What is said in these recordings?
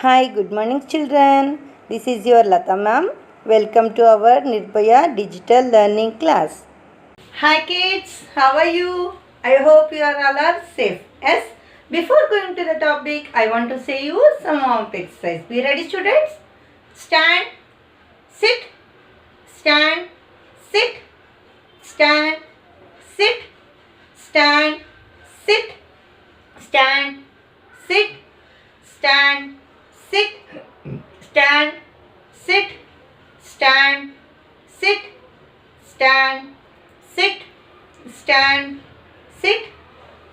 Hi, good morning children. This is your Lata ma'am. Welcome to our Nirbhaya Digital Learning class. Hi kids, how are you? I hope you are all are safe. Yes. Before going to the topic, I want to say you some of exercise. Be ready students? Stand, sit, stand, sit, stand, sit, stand, sit, stand, sit, stand, sit, stand, sit, stand, sit, stand, sit, stand, sit, stand, sit,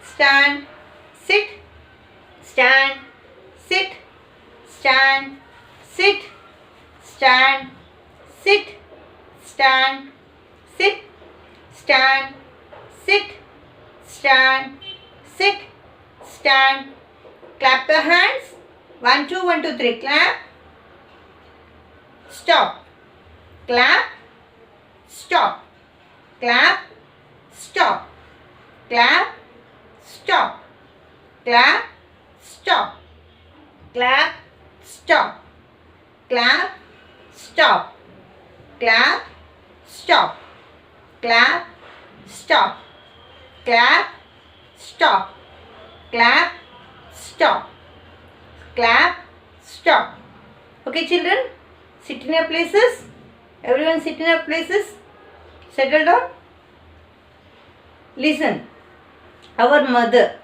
stand, sit, stand, sit, stand, sit, stand, sit, stand, sit, stand, sit, stand. Clap your hands. 1, 2, 1, 2, 3. Clap. Stop. Clap. Stop. Clap. Stop. Clap. Stop. Clap. Stop. Clap. Stop. Clap. Stop. Clap. Stop. Clap. Stop. Clap. Stop. Clap. Stop. Clap. Stop. Okay children, sit in your places. Everyone sit in your places. Settle down. Listen. Our mother.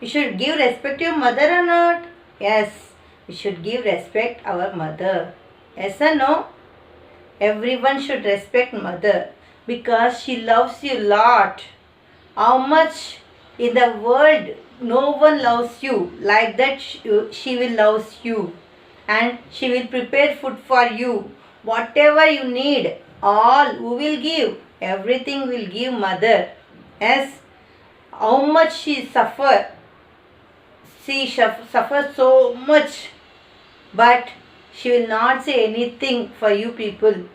We should give respect to your mother or not? Yes. We should give respect our mother. Yes or no? Everyone should respect mother because she loves you lot. How much in the world no one loves you like that she will love you, and she will prepare food for you. Whatever you need, all who will give, everything will give mother. Yes, how much she suffer. She suffers so much, but she will not say anything for you people.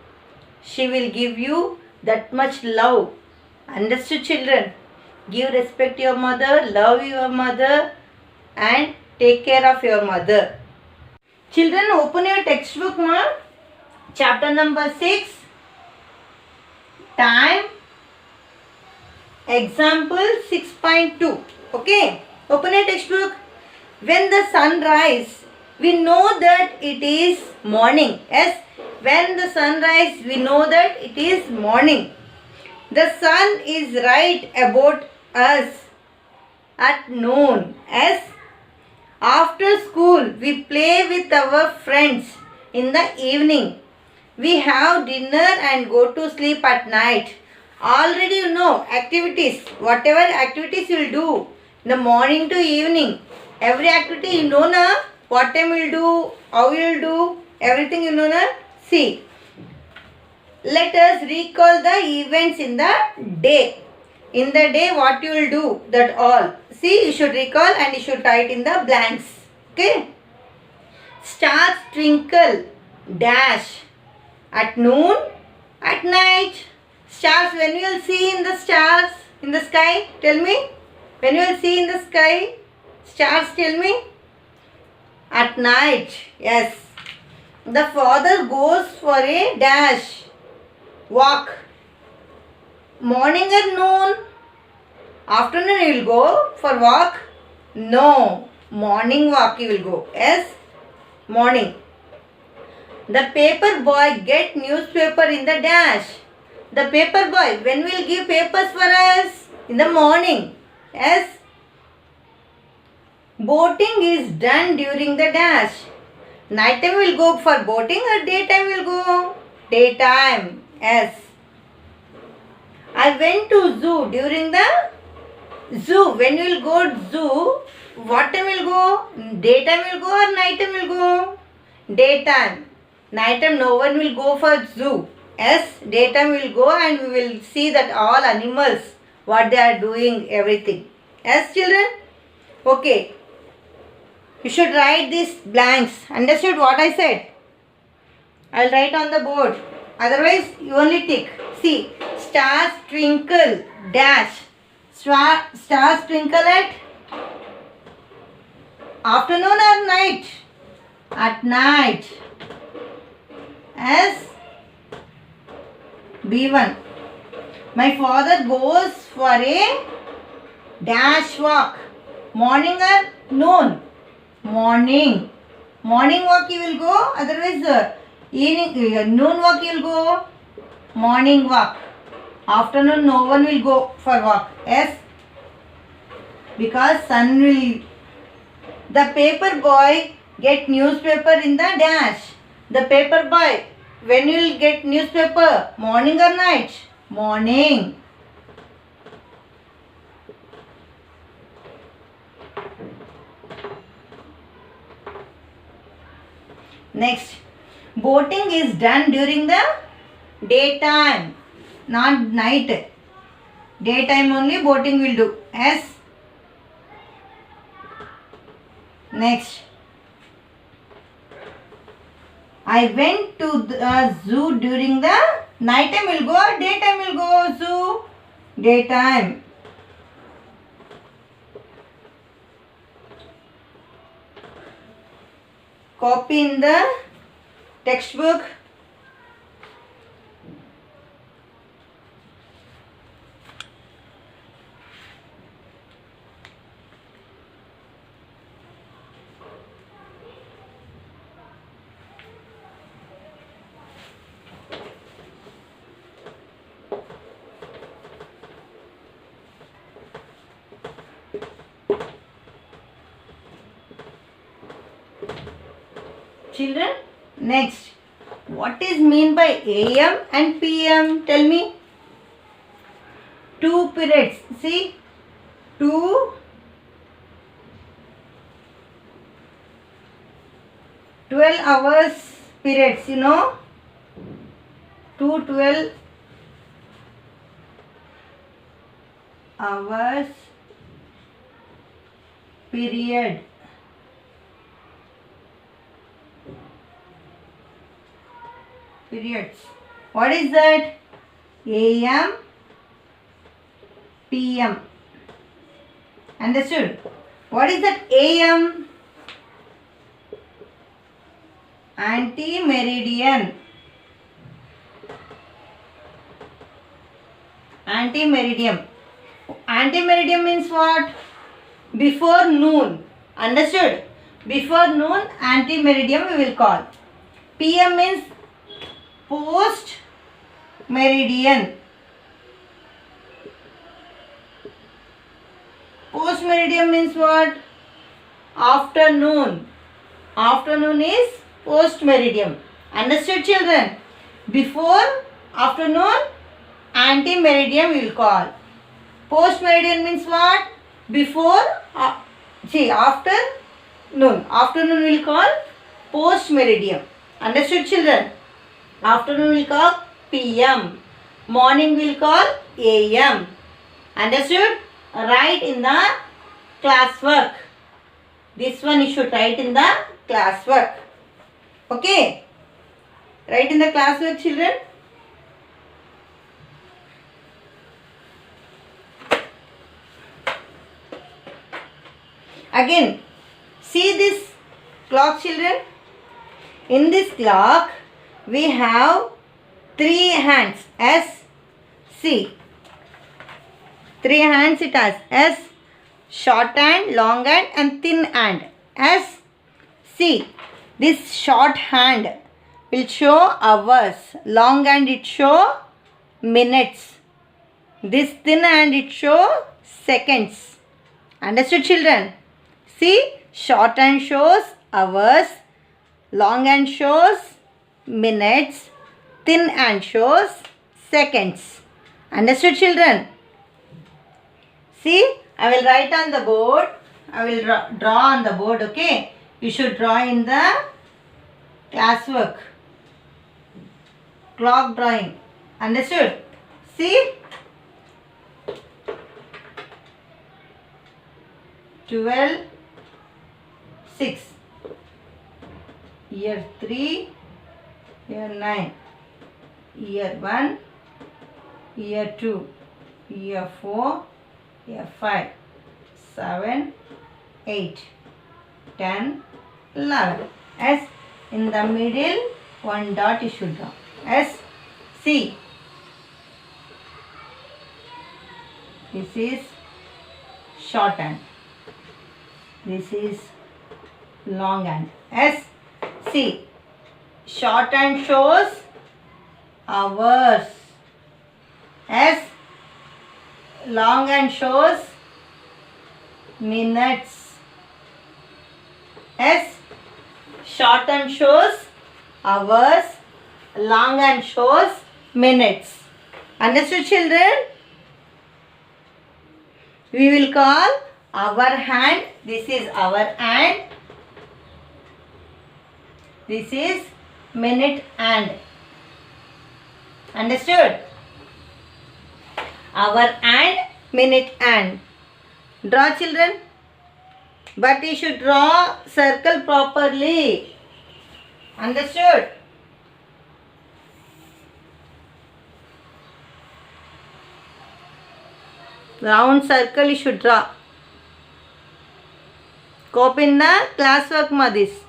She will give you that much love. Understood children? Give respect to your mother, love your mother, and take care of your mother. Children, open your textbook, ma. Chapter number 6. Time. Example 6.2. Okay. Open your textbook. When the sun rises, we know that it is morning. Yes. When the sun rises, we know that it is morning. The sun is right about us at noon. Yes. After school, we play with our friends in the evening. We have dinner and go to sleep at night. Already you know activities. Whatever activities you will do in the morning to evening. Every activity you know na. What time you will do, how you will do, everything you know na. See. Let us recall the events in the day. In the day what you will do, that all. See, you should recall and you should write in the blanks. Okay. Stars twinkle, dash. At noon, at night. Stars, when you will see in the stars, in the sky, tell me. When you will see in the sky, stars, tell me. At night, yes. The father goes for a dash. Walk. Morning or noon? Afternoon you will go for walk? No. Morning walk you will go. Yes. Morning. The paper boy get newspaper in the dash. The paper boy, when will give papers for us? In the morning. Yes. Boating is done during the dash. Night time will go for boating or daytime will go? Daytime. Yes. I went to zoo during the zoo. When you will go zoo, what time will go? Daytime will go or night time will go? Daytime. Night time no one will go for zoo. Yes, daytime will go and we will see that all animals, what they are doing, everything. Yes children? Okay. You should write these blanks. Understood what I said? I will write on the board. Otherwise, you only tick. See, stars twinkle, dash. Stars twinkle at afternoon or night? At night. S. B1. My father goes for a dash walk. Morning or noon? Morning. Morning walk he will go. Otherwise, evening noon walk he will go. Morning walk. Afternoon no one will go for walk. Yes. Because sun will. The paper boy get newspaper in the dash. The paper boy. When you will get newspaper? Morning or night? Morning. Next. Boating is done during the daytime, not night. Daytime only boating will do. S. Next. I went to the zoo during the night time will go or daytime will go zoo? Daytime. Copy in the textbook. Children, next, what is mean by AM and PM? Tell me. 2 periods. See, 2 12 hours periods, you know. 2 12 hours period. Periods. What is that? AM, PM. Understood? What is that AM? Anti-meridian. Anti-meridian. Anti-meridian means what? Before noon. Understood? Before noon, anti-meridian we will call. PM means post meridian. Post meridian means what? Afternoon. Afternoon is post meridian. Understood, children? Before afternoon, anti meridian we will call. Post meridian means what? Before after noon. Afternoon we will call post meridian. Understood, children? Afternoon we will call PM. Morning we will call AM. Understood? Write in the classwork. This one you should write in the classwork. Okay? Write in the classwork, children. Again, see this clock, children. In this clock, we have 3 hands. S, C. 3 hands it has. S, short hand, long hand and thin hand. S, C. This short hand will show hours. Long hand it show minutes. This thin hand it show seconds. Understood, children? See, short hand shows hours. Long hand shows minutes. Thin hand shows seconds. Understood, children? See, I will write on the board. I will draw on the board, okay? You should draw in the classwork. Clock drawing. Understood? See? 12, 6. Year 3, year 9. Year 1, year 2, year 4, year 5, 7, 8, 10, 11. S. In the middle, one dot you should draw. S. C. This is shorthand. This is longhand. S. C. Shorthand shows hours. S. Longhand shows minutes. S. Shorthand shows hours. Longhand shows minutes. Understood, children? We will call our hand. This is our hand. This is minute hand. Understood? Our hand, minute hand. Draw, children. But you should draw circle properly. Understood? Round circle you should draw. Copy in the classwork madis.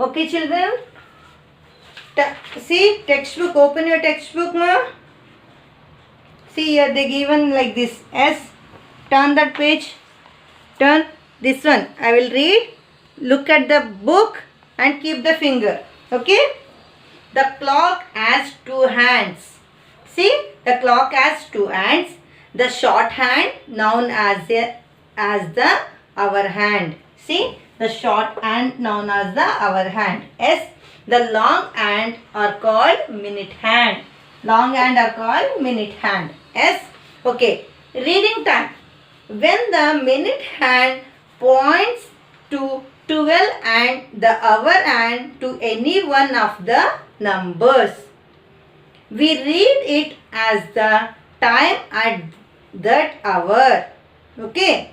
Okay, children. See textbook. Open your textbook, ma. See here they given like this. S. Turn that page. Turn this one. I will read. Look at the book and keep the finger. Okay. The clock has two hands. See, the clock has two hands. The short hand known as the hour hand. See, the short hand known as the hour hand. S. The long hand are called minute hand. Long hand are called minute hand. S. Okay. Reading time. When the minute hand points to 12 and the hour hand to any one of the numbers, we read it as the time at that hour. Okay.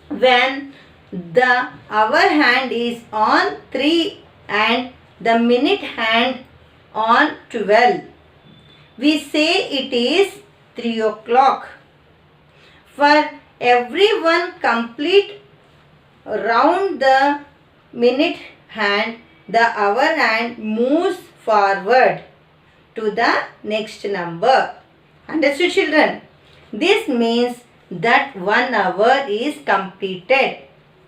When the hour hand is on 3 and the minute hand on 12, we say it is 3 o'clock. For every one complete round the minute hand, the hour hand moves forward to the next number. Understood, children? This means that 1 hour is completed.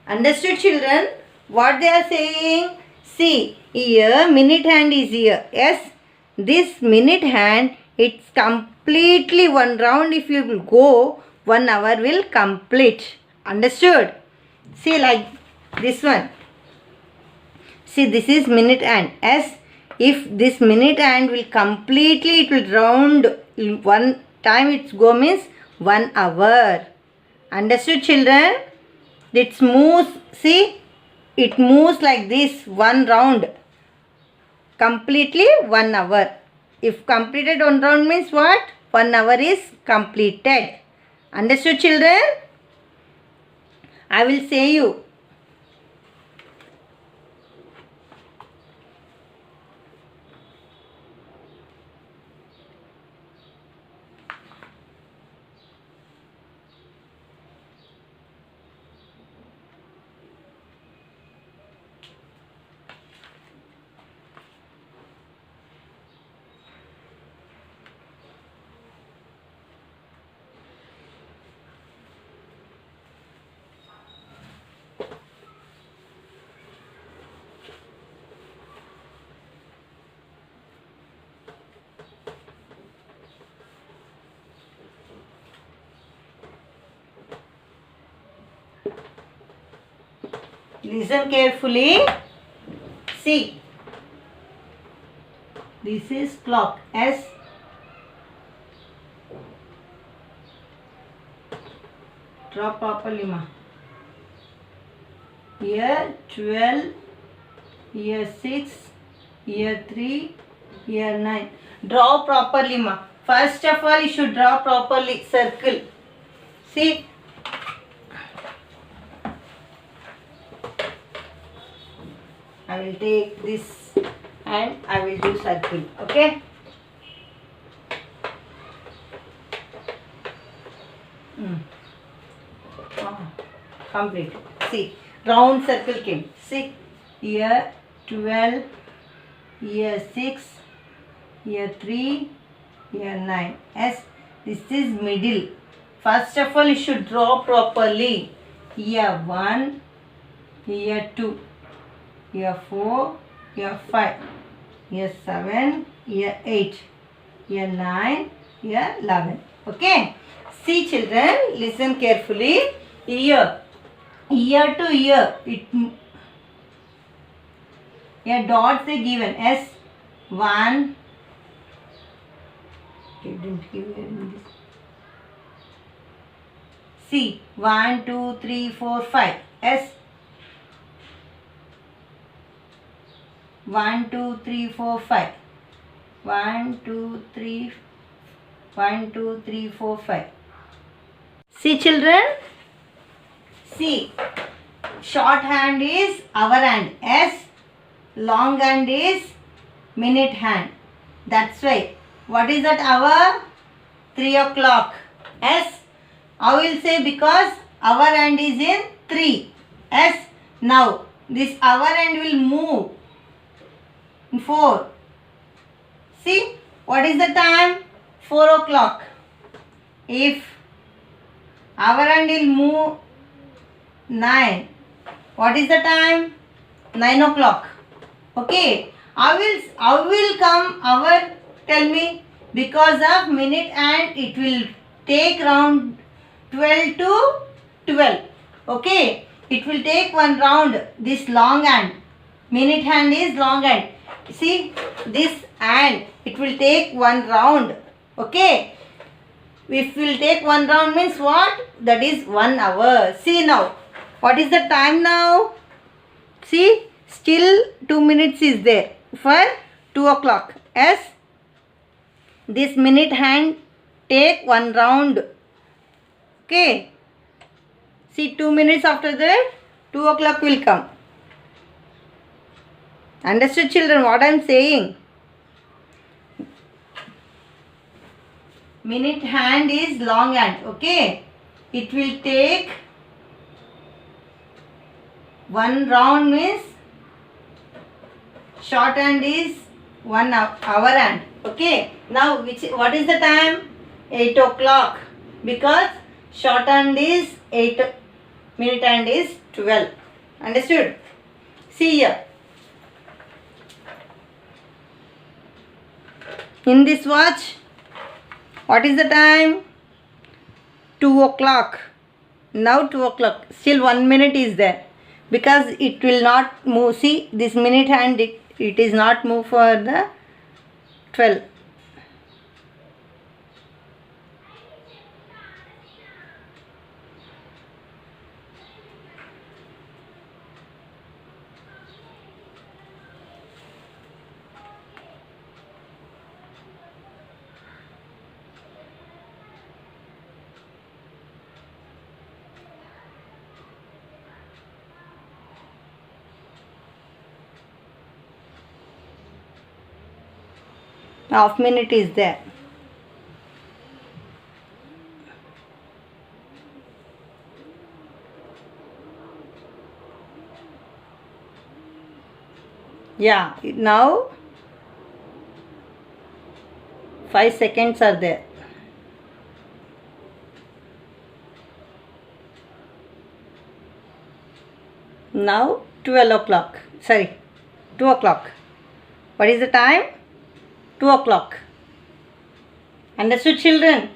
Understood, children? What they are saying? See, here minute hand is here. Yes, this minute hand, it's completely one round. If you will go, 1 hour will complete. Understood? See, like this one. See, this is minute hand. Yes, if this minute hand will completely, it will round one time it go means 1 hour. Understood, children? It moves. See, it moves like this, one round. Completely 1 hour. If completed 1 round means what? 1 hour is completed. Understood, children? I will say you. Listen carefully. See. This is clock. S. Draw properly, ma. Here 12, here 6, here 3, here 9. Draw properly, ma. First of all, you should draw properly. Circle. See. I will take this and I will do circle. Okay. Complete. See, round circle came. See, here 12, here 6, here 3, here 9. Yes, this is middle. First of all, you should draw properly. Here 1, here 2, here 4, here 5, here 7, here 8, here 9, here 11. Okay. See children, listen carefully. Here to here, here dots are given. S 1. Didn't give this. See 1, 2, 3, 4, 5. S 1, 2, 3, 4, 5. 1, 2, 3, 1, 2, 3, 4, 5. See children. See, short hand is hour hand. S, long hand is minute hand. That's why. What is that hour? 3 o'clock. S, I will say because hour hand is in 3. S, now this hour hand will move in 4. See, what is the time? 4 o'clock. If hour hand will move 9. What is the time? 9 o'clock. Okay. I will come hour. Tell me. Because of minute and it will take round 12 to 12. Okay. It will take one round. This long hand. Minute hand is long hand. See this hand. It will take one round. Okay. If we will take one round means what? That is 1 hour. See now. What is the time now? See, still 2 minutes is there for 2 o'clock. Yes, this minute hand take one round. Okay. See, 2 minutes after that, 2 o'clock will come. Understood children what I am saying? Minute hand is long hand. Okay. It will take one round means short hand is 1 hour hand. Okay. Now what is the time? 8 o'clock. Because short hand is 8, minute hand is 12. Understood? See here. In this watch, what is the time? 2 o'clock. Now 2 o'clock. Still 1 minute is there. Because it will not move. See, this minute hand, it is not move for the 12. Half minute is there. Yeah, now 5 seconds are there. Now 12 o'clock. Sorry, 2 o'clock. What is the time? 2 o'clock. Understood children?